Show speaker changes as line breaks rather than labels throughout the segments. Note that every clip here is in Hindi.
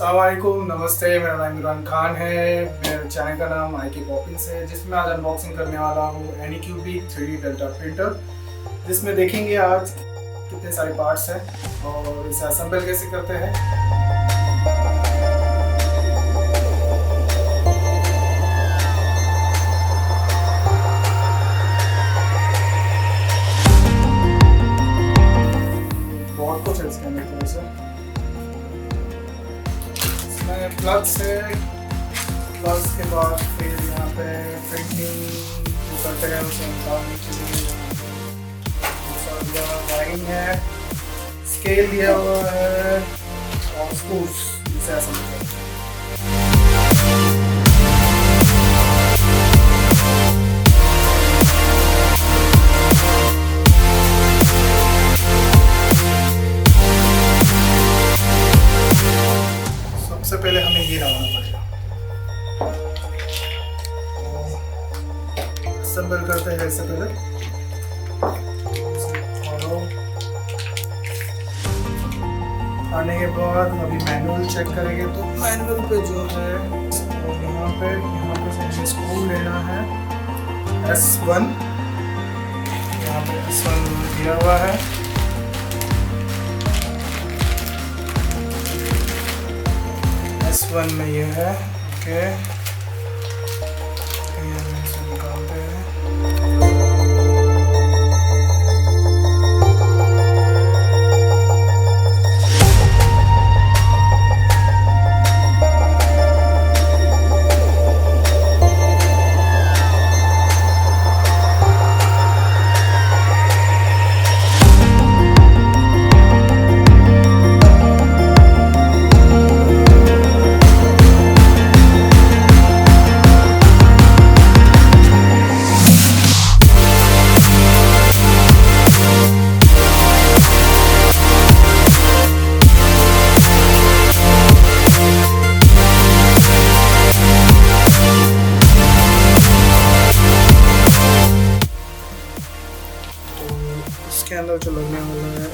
अस्सलामुअलैकुम, नमस्ते। मेरा नाम इमरान खान है। मेरे चैनल का नाम ik.poppins है, जिसमें आज अनबॉक्सिंग करने वाला हूँ एनीक्यूबिक 3D डेल्टा प्रिंटर, जिसमें देखेंगे आज कितने सारे पार्ट्स हैं और इसे असेंबल कैसे करते हैं। बहुत कुछ है इसके अंदर, थोड़ा सा प्लग से प्लग के बाद फिर यहाँ पे प्रिंटिंग जो करते हैं उसे निकालने के लिए वायरिंग है, स्केल दिया हुआ है और स्क्रूज जिसे असेंबल करते हैं। सबसे पहले हमें ये लगाना पड़ेगा। असेंबल करते हैं इससे पहले आने के बाद अभी मैनुअल चेक करेंगे, तो मैनुअल पे जो है यहाँ पे स्क्रू लेना है S1। यहाँ पे S1 दिया हुआ है। S1 में ये है, ओके। निकालते हैं। इसके अंदर जो लगने वाला है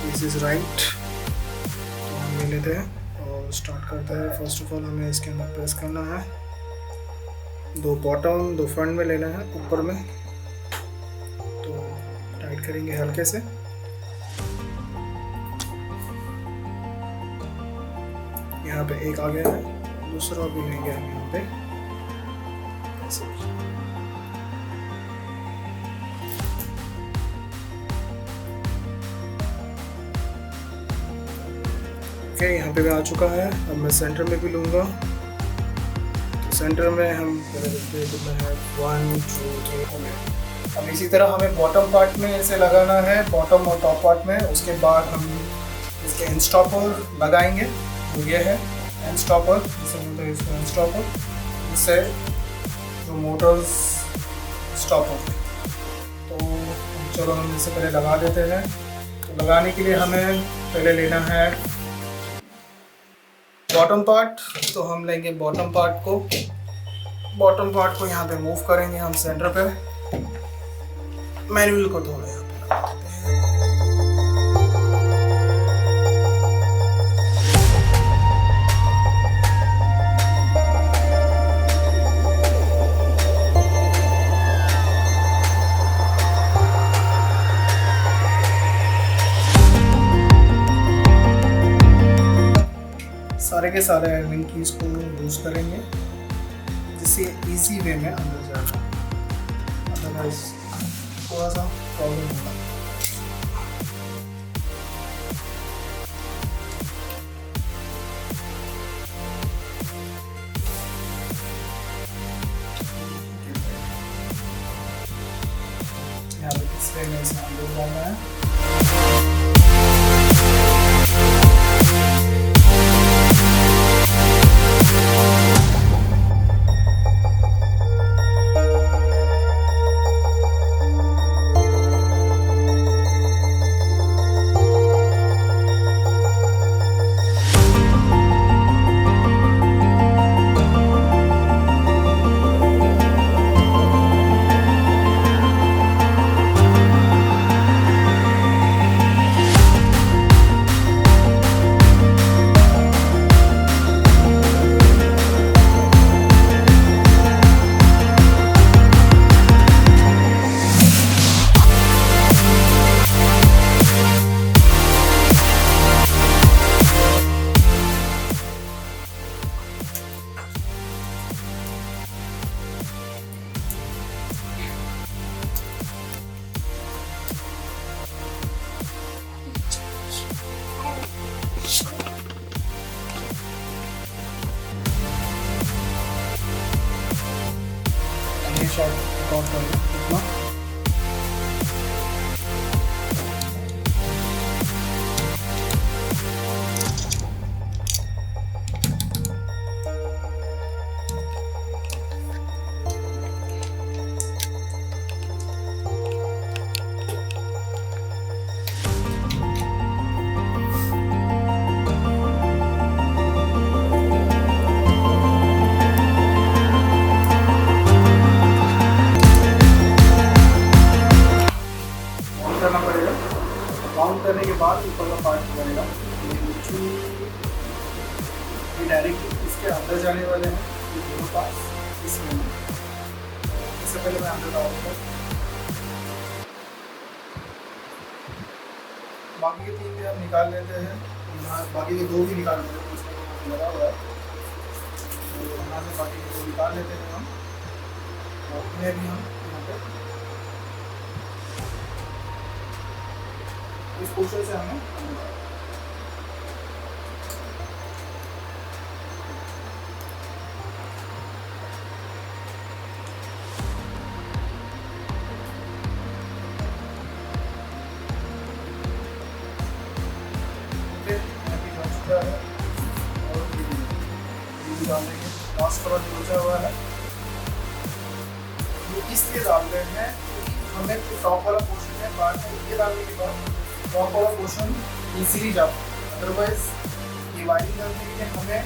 दिस इज राइट, तो हम ले लेते हैं और स्टार्ट करते हैं। फर्स्ट ऑफ ऑल हमें इसके अंदर प्रेस करना है, दो बॉटम दो फ्रंट में लेना है, ऊपर में तो टाइट करेंगे हल्के से। यहाँ पे एक आ गया है, दूसरा भी लेंगे हम यहाँ पे। यहाँ पे आ चुका है। अब मैं सेंटर में भी लूँगा, तो सेंटर में हम कितना है 1 2 3 हो गया। अब इसी तरह हमें बॉटम पार्ट में इसे लगाना है, बॉटम और टॉप पार्ट में। उसके बाद हम इसके एंड स्टॉपर लगाएंगे, तो ये है एंड स्टॉपर, जिसे बोलते हैं इसको एंड स्टॉपर, इससे जो मोटर्स स्टॉप होते हैं। तो चलो हम इससे पहले लगा देते हैं। तो लगाने के लिए हमें पहले लेना है बॉटम पार्ट, तो हम लेंगे बॉटम पार्ट को यहाँ पे मूव करेंगे हम सेंटर पे। मैनुअल को थोड़ा यहाँ पे लगा देते हैं। सारे के सारे एडमिन कीज को यूज करेंगे, जिससे इजी वे में अंदर जाएगा, अदरवाइज थोड़ा सा प्रॉब्लम होगा। यहाँ पे तीसरे में इसे अंदर डालना है। इतना करना पड़ेगा। बाउंड करने के बाद ऊपर का पार्ट बनेगा। ये डायरेक्ट इसके अंदर जाने वाले हैं, ये दोनों पार्ट इसमें। इससे पहले मैं अंदर डालूंगा। बाकी के 3 भी हम निकाल लेते हैं, बाकी के 2 भी निकाल लेते हैं, इसमें लगा हुआ है तो यहाँ से बाकी के 2 निकाल लेते हैं हम, और इन्हें भी हम यहाँ पे इस पोर्शन से हमें डाल देंगे। लास्ट कवर जो बचा हुआ है ये इसलिए डाल रहे हैं क्योंकि हमें जो टॉप वाला पोर्शन है बाद में ये डालने के बाद टॉप वाला पोर्शन इजीली जाता है, अदरवाइज ये वायरिंग करने के लिए हमें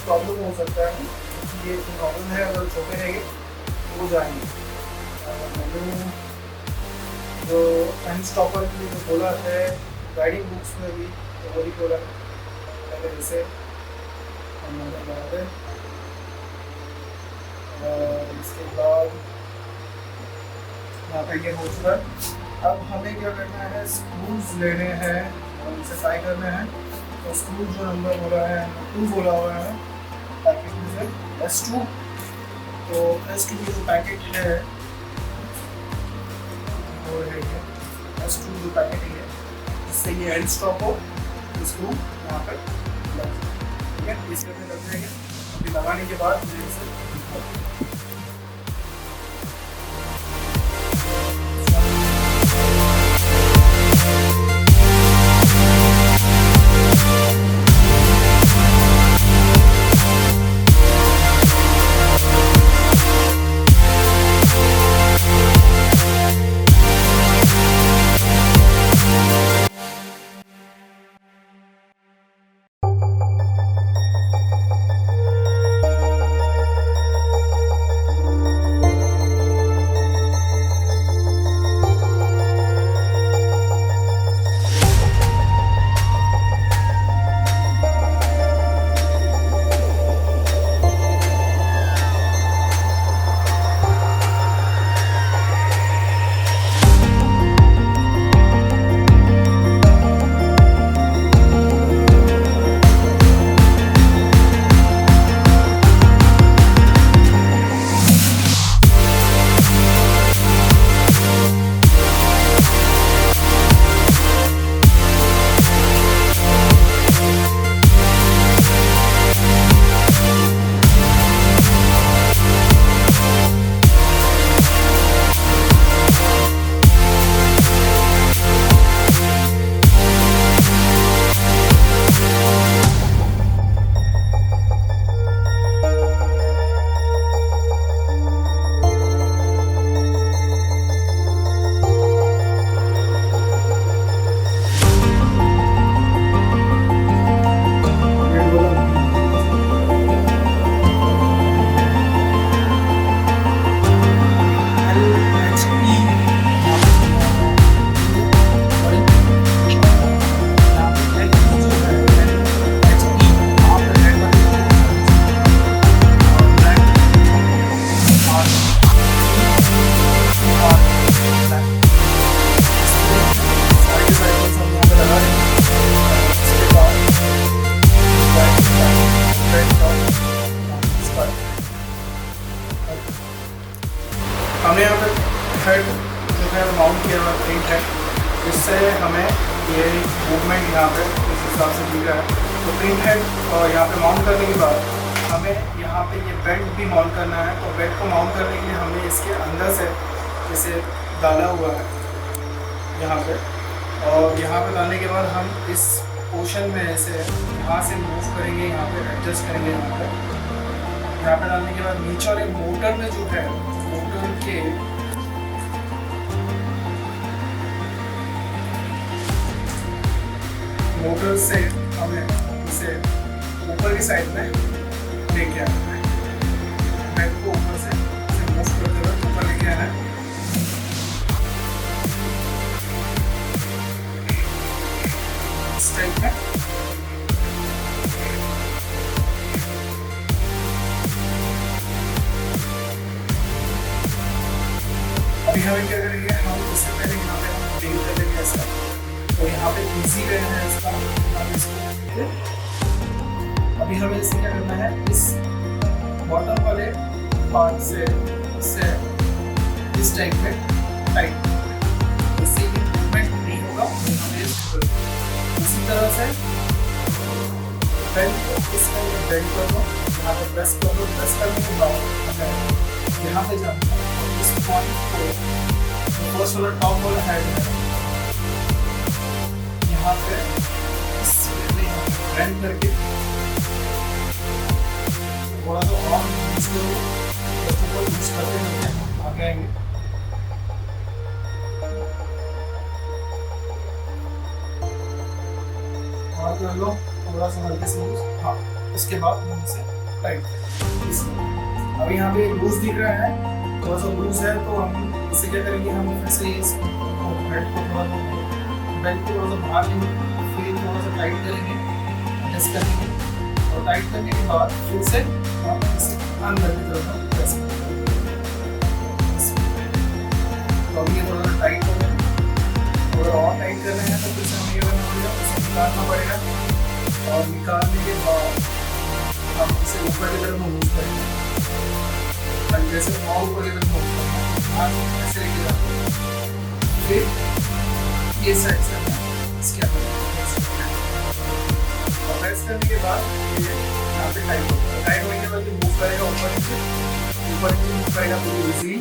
प्रॉब्लम हो सकता है। क्योंकि ये प्रॉब्लम है, अगर छोटे रहेंगे हो जाएंगे। मैंने जो एंड स्टॉपर के लिए जो बोला है गाइडिंग बुक्स में भी तो वही बोला है, अगर इसे हम लगा दें और इसके बाद यहाँ पे ये हो चुका है। अब हमें क्या करना है, स्क्रूज लेने हैं और इसे टाई करने हैं। तो स्क्रूज जो नंबर बोला है 2 बोला हुआ है पैकेट में से S2। तो S2 की जो पैकेट है वो है S2 जो पैकेट है, इससे ये एंड स्टॉप हो स्क्रू यहाँ पर लग, ठीक है। इस में लग जाएंगे। अभी लगाने के बाद इसे हमने यहाँ पे हेड जो है माउंट किया हुआ प्रिंट है, जिससे हमें ये मूवमेंट यहाँ पे इस हिसाब से दिख रहा है। तो प्रिंट हेड और यहाँ पे माउंट करने के बाद हमें यहाँ यहाँ पे ये बेल्ट भी माउंट करना है। तो बेल्ट को माउंट करने के लिए हमने इसके अंदर से जैसे डाला हुआ है यहाँ पे, और यहाँ पे डालने के बाद हम इस पोर्शन में ऐसे यहाँ से मूव करेंगे, यहाँ पे एडजस्ट करेंगे। यहाँ पे डालने के बाद नीचे वाले मोटर में जो है, मोटर के मोटर से हमें इसे ऊपर की साइड में लेके आना है। बैक को ऊपर से इसे मूव करते हुए ऊपर लेके आना है। इस टाइप में अभी हमें क्या करेंगे, हम इससे पहले यहाँ पे हम ड्रिल कर लेंगे ऐसा, तो यहाँ पे इजी वे है इसका। अभी हमें इसमें क्या करना है, इस बॉटम वाले पार्ट से इससे इस टाइप में टाइट, इससे मूवमेंट नहीं होगा। हमें इसी तरह से बेल्ट को इस बेल्ट कर दो, यहाँ पे प्रेस कर दो। प्रेस करने के बाद यहाँ पे जाना है, इस पॉइंट को फर्स्ट वाला टॉप वाला हेड है, यहाँ पे इस बेंड करके थोड़ा सा और यूज करो, ऊपर यूज करते हैं आगे आएंगे। और कर लो थोड़ा सा हल्के से यूज। हाँ, इसके बाद हम इसे टाइट करेंगे। अभी यहाँ पे लूज दिख रहा है, थोड़ा सा लूज है, तो हम इसे क्या करेंगे, हम फिर से इस बेल्ट को थोड़ा सा बाहर लेंगे, फिर थोड़ा सा टाइट करेंगे, एडजस्ट करेंगे, और टाइट करने के बाद फिर से हम इसे अंदर की तरफ प्रेस करेंगे। तो अभी ये थोड़ा सा टाइट हो गया, अगर और टाइट कर रहे हैं तो फिर से हमें ये करना पड़ेगा, इसे निकालना पड़ेगा, और निकालने के बाद हम इसे ऊपर की तरफ मूव करेंगे। जैसे और ऊपर की तरफ मूव करना है, ऐसे लेके जाते हैं, फिर ये साइड से इसके अंदर और प्रेस करने के बाद ये यहाँ पे टाइट होगा। टाइट होने के बाद ये मूव करेगा ऊपर की मूव करेगा पूरी इजीली,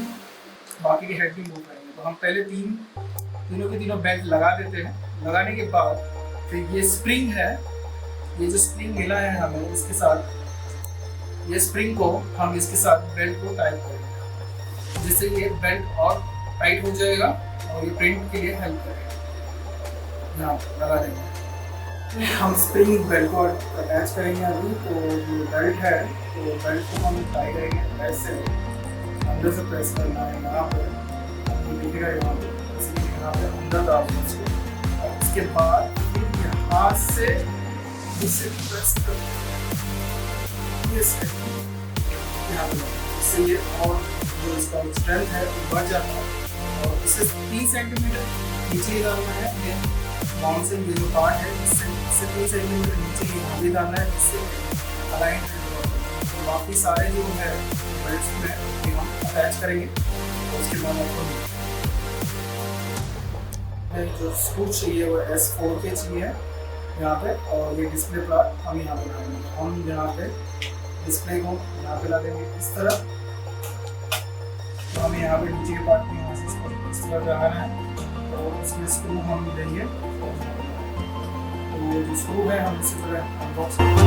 बाकी के हेड भी मूव करेंगे। तो हम पहले तीनों के तीनों बेल्ट लगा देते हैं। लगाने के बाद फिर ये स्प्रिंग है, ये जो स्प्रिंग मिला है हमें इसके साथ, ये स्प्रिंग को हम इसके साथ बेल्ट को टाइट करेंगे, जिससे ये बेल्ट और टाइट हो जाएगा और ये प्रिंट के लिए हेल्प करेगा। यहाँ लगा देंगे, हम स्प्रिंग बेल्ट को अटैच करेंगे। अभी तो जो बेल्ट है, तो बेल्ट को हम टाइट करेंगे, ऐसे अंदर से प्रेस करना है, यहाँ पर दिखेगा, यहाँ पे अंदर डालना उसको, और उसके बाद फिर हाथ से इसे प्रेस करना यहाँ पे, इससे ये और जो इसका स्ट्रेंथ है वो बढ़ जाता है। और इसे 3 सेंटीमीटर नीचे डालना है, ये बाउंसिंग ये जो पार्ट है इससे 3 सेंटीमीटर नीचे यहाँ भी डालना है, इससे अलाइन है। तो बाकी सारे जो है बेल्ट्स में हम अटैच करेंगे। और उसके बाद आपको जो स्क्रू चाहिए वो S4 के चाहिए यहाँ पे, और ये डिस्प्ले प्लाट हम यहाँ पे लगाएंगे। हम यहाँ पे डिस्प्ले को यहाँ पे लगा देंगे इस तरह, तो हमें यहाँ पे नीचे के पार्ट में यहाँ से इस तरह लगाना है, और इसमें स्क्रू हम देंगे। तो जो स्क्रू है हम इसी तरह अनबॉक्स करेंगे।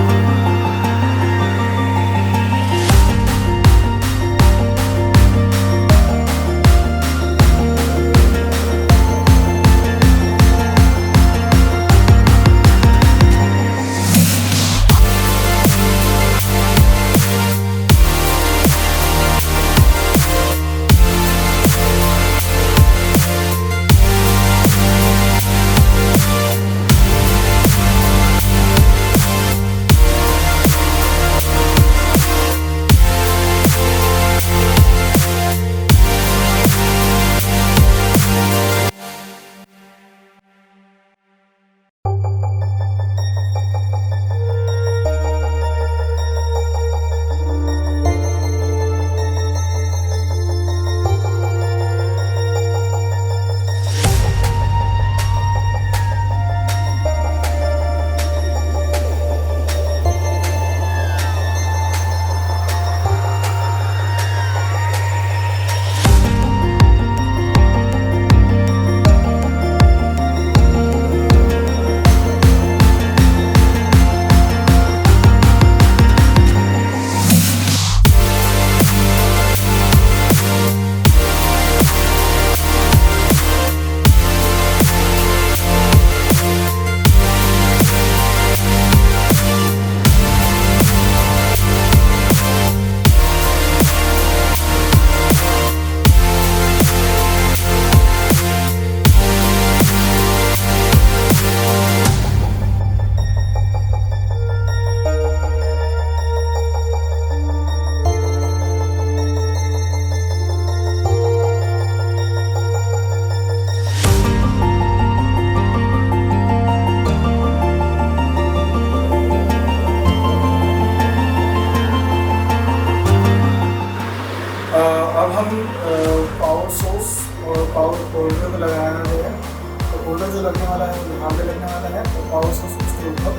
पावर होल्डर में लगाया गया है। तो होल्डर जो लगने वाला है यहाँ पे लगने वाला है, तो पावर सोर्स उसके ऊपर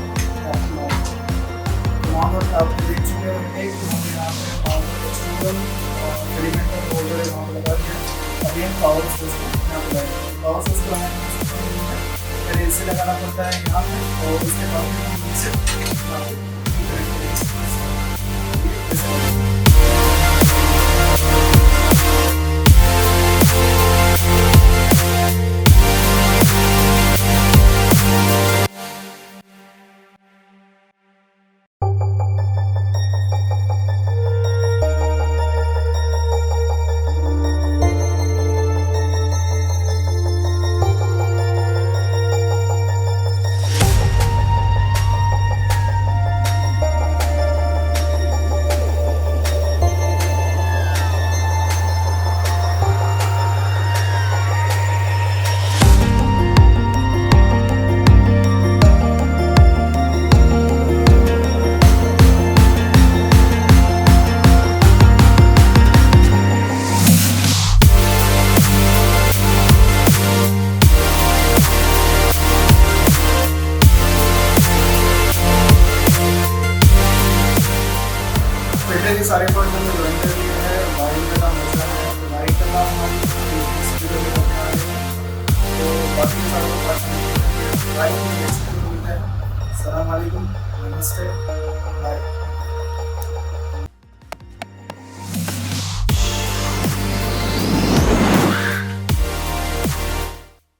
माउंट आपको देख चुके हैं कि हमने यहाँ पे पावर एक्सटर्नल और एलिमेंट होल्डर यहाँ पे लगा दिया। अगेन पावर सोर्स को यहाँ पे लगाएंगे। पावर सोर्स को पहले इससे लगाना पड़ता है यहाँ पे, और उसके बाद हम इसे के सारे पॉइंट हमने ज्वाइन कर लिए हैं। वाइंड करना मसला है, तो वाइंड करना हमारी इस वीडियो में करने वाले हैं। तो बाकी सारे पार्ट वाइंड नेक्स्ट वीडियो में मिलते हैं। अस्सलाम वालेकुम, नमस्ते, बाय।